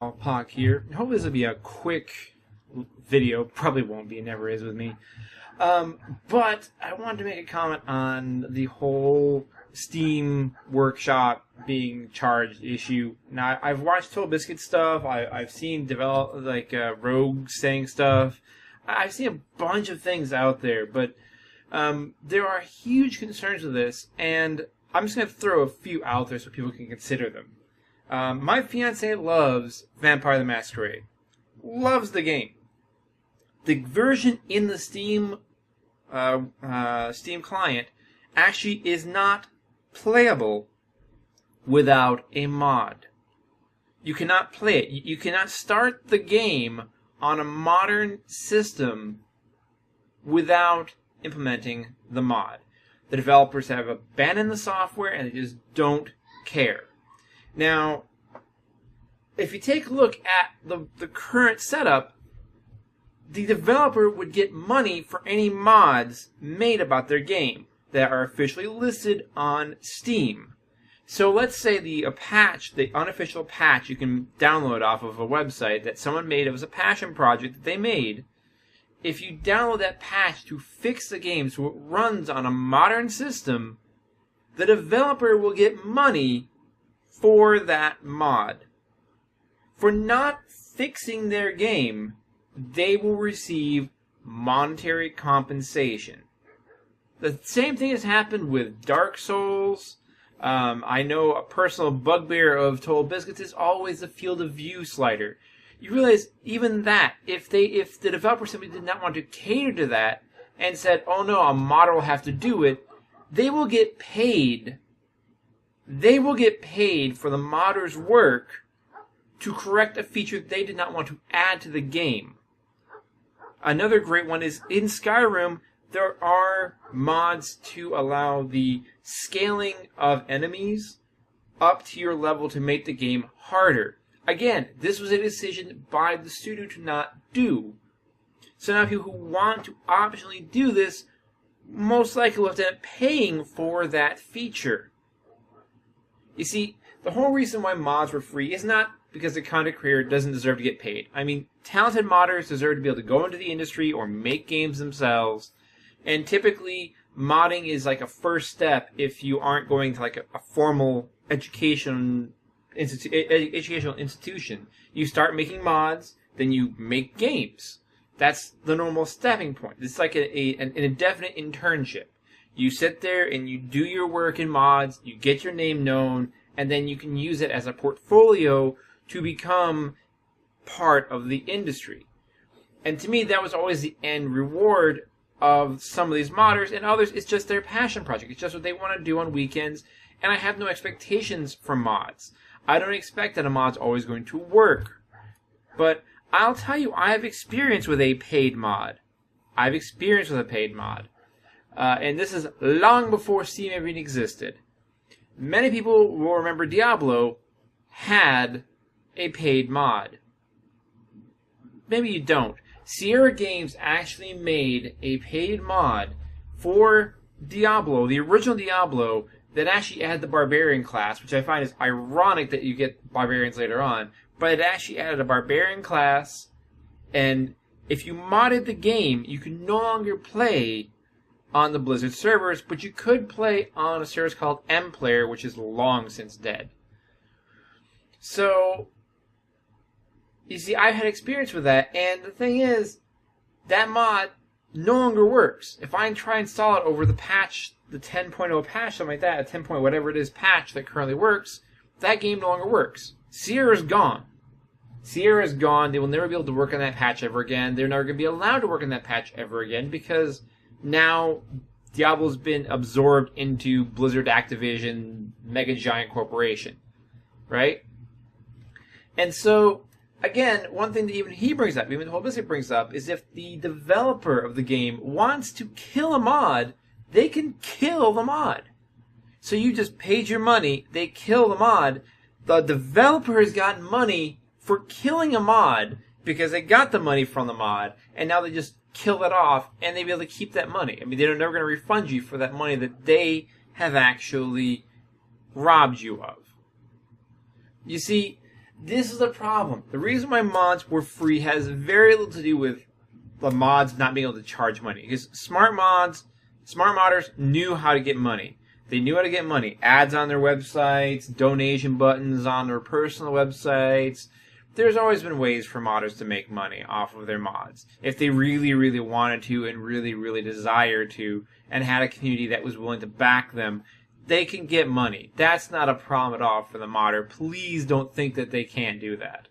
Pock here. I hope this will be a quick video. Probably won't be. It never is with me. But I wanted to make a comment on the whole Steam Workshop being charged issue. Now, I've watched Total Biscuit stuff. I've seen Rogue saying stuff. I've seen a bunch of things out there, but there are huge concerns with this, and I'm just going to throw a few out there so people can consider them. My fiance loves Vampire the Masquerade. Loves the game. The version in the Steam client actually is not playable without a mod. You cannot play it. You cannot start the game on a modern system without implementing the mod. The developers have abandoned the software and they just don't care. Now, if you take a look at the current setup, the developer would get money for any mods made about their game that are officially listed on Steam. So let's say the unofficial patch you can download off of a website that someone made. It was a passion project that they made. If you download that patch to fix the game so it runs on a modern system, the developer will get money for that mod. For not fixing their game, they will receive monetary compensation. The same thing has happened with Dark Souls. I know a personal bugbear of Total Biscuits is always the field of view slider. You realize even that, if the developer simply did not want to cater to that and said, oh no, a modder will have to do it, they will get paid. They will get paid for the modder's work to correct a feature they did not want to add to the game. Another great one is in Skyrim, there are mods to allow the scaling of enemies up to your level to make the game harder. Again, this was a decision by the studio to not do. So now people who want to optionally do this most likely will have to end up paying for that feature. You see, the whole reason why mods were free is not because the content creator doesn't deserve to get paid. I mean, talented modders deserve to be able to go into the industry or make games themselves. And typically, modding is like a first step if you aren't going to like a formal educational institution. You start making mods, then you make games. That's the normal stepping point. It's like an indefinite internship. You sit there and you do your work in mods, you get your name known, and then you can use it as a portfolio to become part of the industry. And to me, that was always the end reward of some of these modders, and others, it's just their passion project. It's just what they want to do on weekends, and I have no expectations from mods. I don't expect that a mod's always going to work. But I'll tell you, I have experience with a paid mod. And this is long before Steam even existed. Many people will remember Diablo had a paid mod. Maybe you don't. Sierra Games actually made a paid mod for Diablo, the original Diablo, that actually added the Barbarian class, which I find is ironic that you get Barbarians later on, but it actually added a Barbarian class, and if you modded the game, you could no longer play on the Blizzard servers, but you could play on a service called MPlayer, which is long since dead. So, you see, I've had experience with that, and the thing is, that mod no longer works. If I try and install it over the patch, the 10.0 patch, something like that, a 10 point whatever it is patch that currently works, that game no longer works. Sierra's gone. Sierra's gone. They will never be able to work on that patch ever again. They're never going to be allowed to work on that patch ever again because now Diablo's been absorbed into Blizzard Activision, mega giant corporation. Right? And so, again, one thing that even he brings up, even the whole Blizzard brings up, is if the developer of the game wants to kill a mod, they can kill the mod. So you just paid your money, they kill the mod. The developer has gotten money for killing a mod because they got the money from the mod, and now they just kill it off, and they be able to keep that money. I mean, they're never going to refund you for that money that they have actually robbed you of. You see, This is the problem. The reason why mods were free has very little to do with the mods not being able to charge money. Because smart modders knew how to get money. They knew how to get money. Ads on their websites, donation buttons on their personal websites. There's always been ways for modders to make money off of their mods. If they really, really wanted to and really, really desired to and had a community that was willing to back them, they can get money. That's not a problem at all for the modder. Please don't think that they can't do that.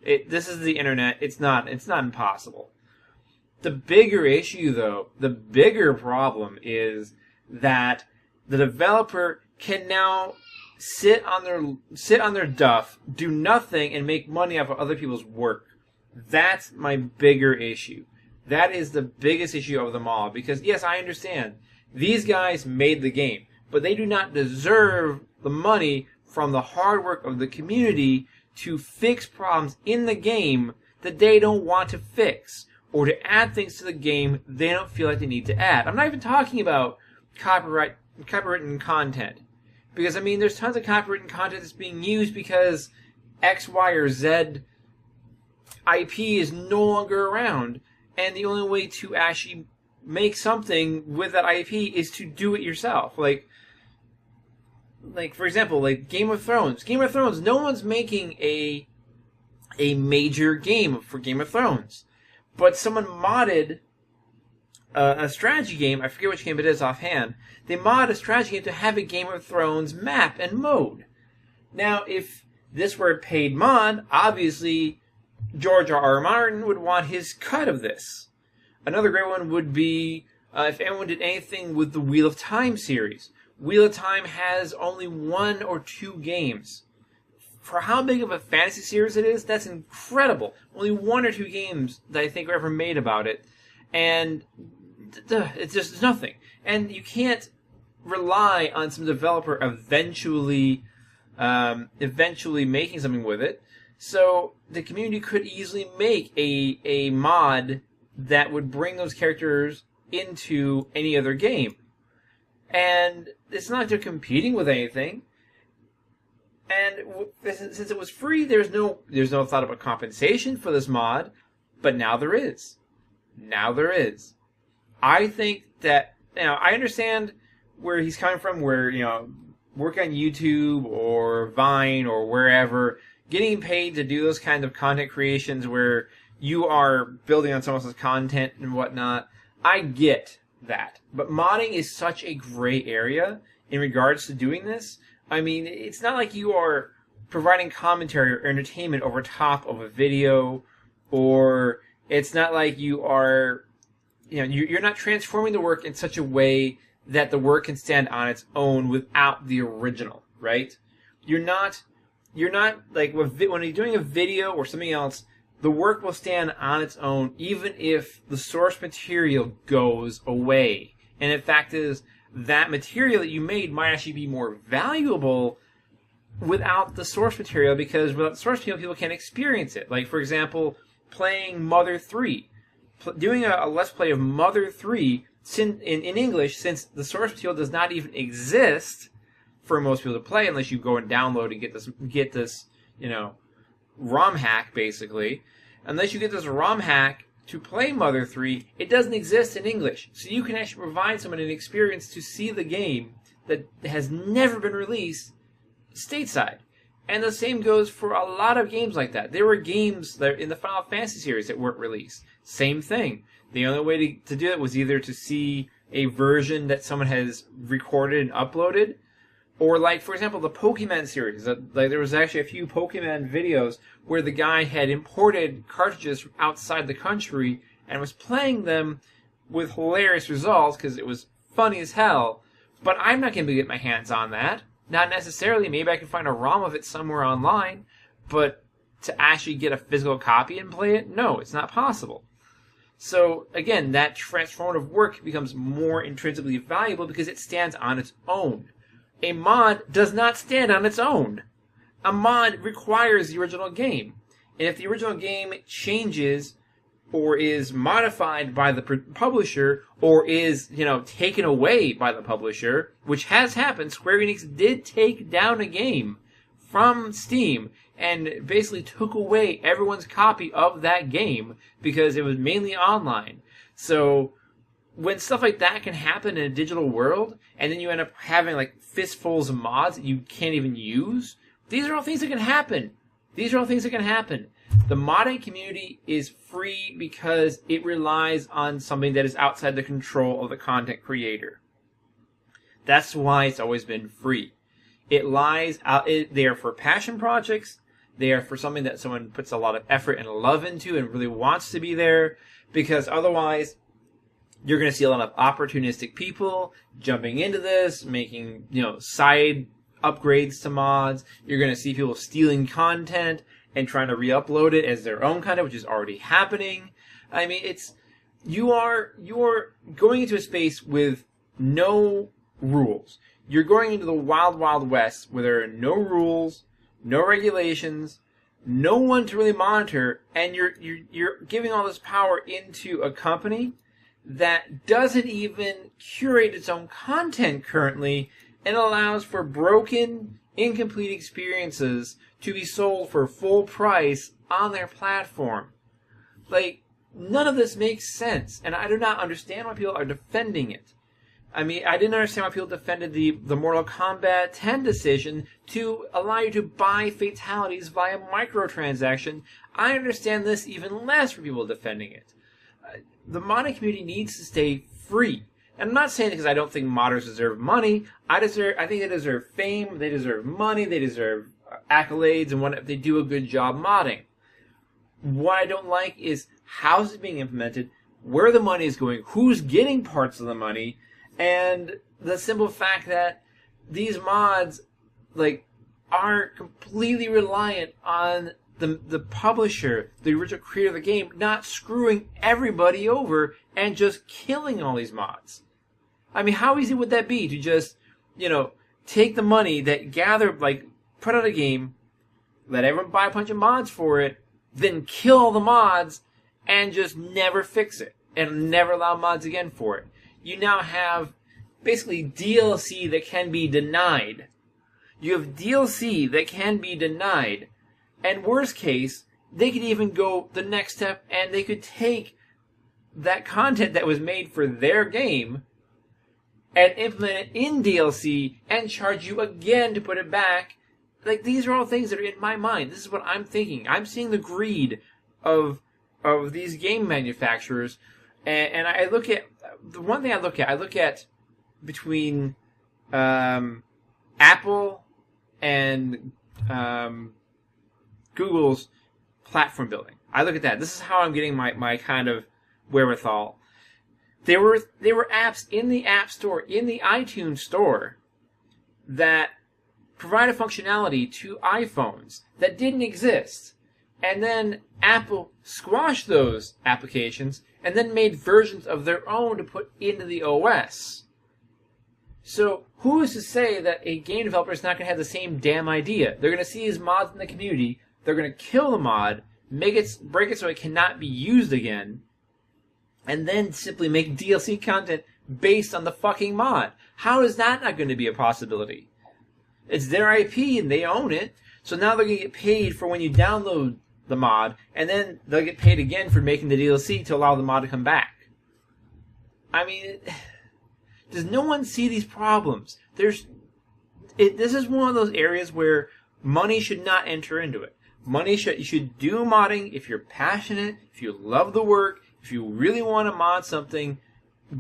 This is the internet. It's not impossible. The bigger issue, though, the bigger problem is that the developer can now sit on their duff, do nothing, and make money off of other people's work. That's my bigger issue. That is the biggest issue of them all. Because, yes, I understand. These guys made the game. But they do not deserve the money from the hard work of the community to fix problems in the game that they don't want to fix. Or to add things to the game they don't feel like they need to add. I'm not even talking about copywritten content. Because, I mean, there's tons of copywritten content that's being used because X, Y, or Z IP is no longer around. And the only way to actually make something with that IP is to do it yourself. Like for example, like Game of Thrones. Game of Thrones, no one's making a major game for Game of Thrones. But someone modded a strategy game, I forget which game it is offhand, they modded a strategy game to have a Game of Thrones map and mode. Now, if this were a paid mod, obviously George R.R. Martin would want his cut of this. Another great one would be if anyone did anything with the Wheel of Time series. Wheel of Time has only 1 or 2 games. For how big of a fantasy series it is, that's incredible. Only 1 or 2 games that I think were ever made about it. And it's just nothing. And you can't rely on some developer eventually making something with it. So the community could easily make a mod that would bring those characters into any other game. And it's not like they're competing with anything. And since it was free, there's no thought of a compensation for this mod. But now there is. Now there is. I think that, I understand where he's coming from, where, work on YouTube or Vine or wherever, getting paid to do those kinds of content creations where you are building on someone else's content and whatnot. I get that. But modding is such a gray area in regards to doing this. I mean, it's not like you are providing commentary or entertainment over top of a video, or it's not like you are, you're not transforming the work in such a way that the work can stand on its own without the original, right? You're not like when you're doing a video or something else, the work will stand on its own even if the source material goes away. And the fact is, that material that you made might actually be more valuable without the source material, because without the source material, people can't experience it. Like, for example, playing Mother 3. Doing a Let's Play of Mother 3 in English, since the source material does not even exist for most people to play unless you go and download and get this ROM hack, basically. Unless you get this ROM hack to play Mother 3, it doesn't exist in English. So you can actually provide someone an experience to see the game that has never been released stateside. And the same goes for a lot of games like that. There were games that in the Final Fantasy series that weren't released. Same thing. The only way to do it was either to see a version that someone has recorded and uploaded, or like, for example, the Pokemon series. There was actually a few Pokemon videos where the guy had imported cartridges from outside the country and was playing them with hilarious results because it was funny as hell. But I'm not going to get my hands on that. Not necessarily. Maybe I can find a ROM of it somewhere online. But to actually get a physical copy and play it, no, it's not possible. So, again, that transformative work becomes more intrinsically valuable because it stands on its own. A mod does not stand on its own. A mod requires the original game. And if the original game changes or is modified by the publisher or is, taken away by the publisher, which has happened, Square Enix did take down a game from Steam and basically took away everyone's copy of that game because it was mainly online. So when stuff like that can happen in a digital world, and then you end up having like fistfuls of mods that you can't even use, these are all things that can happen. These are all things that can happen. The modding community is free because it relies on something that is outside the control of the content creator. That's why it's always been free. It lies out. They are for passion projects. They are for something that someone puts a lot of effort and love into and really wants to be there, because otherwise you're going to see a lot of opportunistic people jumping into this, making, side upgrades to mods. You're going to see people stealing content and trying to re-upload it as their own content, which is already happening. I mean, you are going into a space with no rules. You're going into the wild, wild west where there are no rules, no regulations, no one to really monitor, and you're giving all this power into a company that doesn't even curate its own content currently and allows for broken, incomplete experiences to be sold for full price on their platform. Like, none of this makes sense, and I do not understand why people are defending it. I mean, I didn't understand why people defended the Mortal Kombat 10 decision to allow you to buy fatalities via microtransaction. I understand this even less for people defending it. The modding community needs to stay free. And I'm not saying it because I don't think modders deserve money. I think they deserve fame, they deserve money, they deserve accolades, and if they do a good job modding. What I don't like is how it's being implemented, where the money is going, who's getting parts of the money, and the simple fact that these mods are completely reliant on the publisher, the original creator of the game, not screwing everybody over and just killing all these mods. I mean, how easy would that be to just, take the money that gathered, put out a game, let everyone buy a bunch of mods for it, then kill all the mods and just never fix it and never allow mods again for it. You now have basically DLC that can be denied. You have DLC that can be denied. And worst case, they could even go the next step and they could take that content that was made for their game and implement it in DLC and charge you again to put it back. These are all things that are in my mind. This is what I'm thinking. I'm seeing the greed of these game manufacturers, and I look at the one thing I look at between Apple and Google's platform building. I look at that. This is how I'm getting my kind of wherewithal. There were apps in the App Store, in the iTunes Store, that provided functionality to iPhones that didn't exist. And then Apple squashed those applications and then made versions of their own to put into the OS. So who is to say that a game developer is not going to have the same damn idea? They're going to see these mods in the community, they're going to kill the mod, break it so it cannot be used again, and then simply make DLC content based on the fucking mod. How is that not going to be a possibility? It's their IP and they own it, so now they're going to get paid for when you download the mod, and then they'll get paid again for making the DLC to allow the mod to come back. I mean, does no one see these problems? This is one of those areas where money should not enter into it. You should do modding if you're passionate, if you love the work, if you really want to mod something,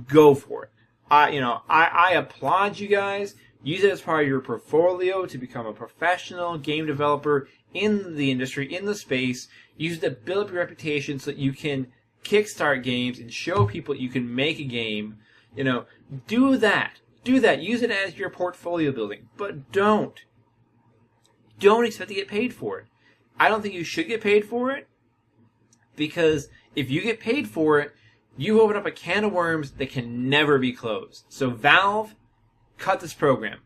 go for it. I applaud you guys. Use it as part of your portfolio to become a professional game developer in the industry, in the space. Use it to build up your reputation so that you can kickstart games and show people you can make a game. Do that. Use it as your portfolio building. But don't expect to get paid for it. I don't think you should get paid for it, because if you get paid for it, you open up a can of worms that can never be closed. So Valve, cut this program.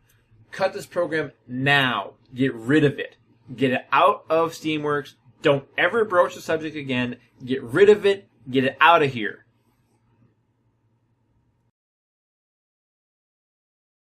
Cut this program now. Get rid of it. Get it out of Steamworks. Don't ever broach the subject again. Get rid of it. Get it out of here.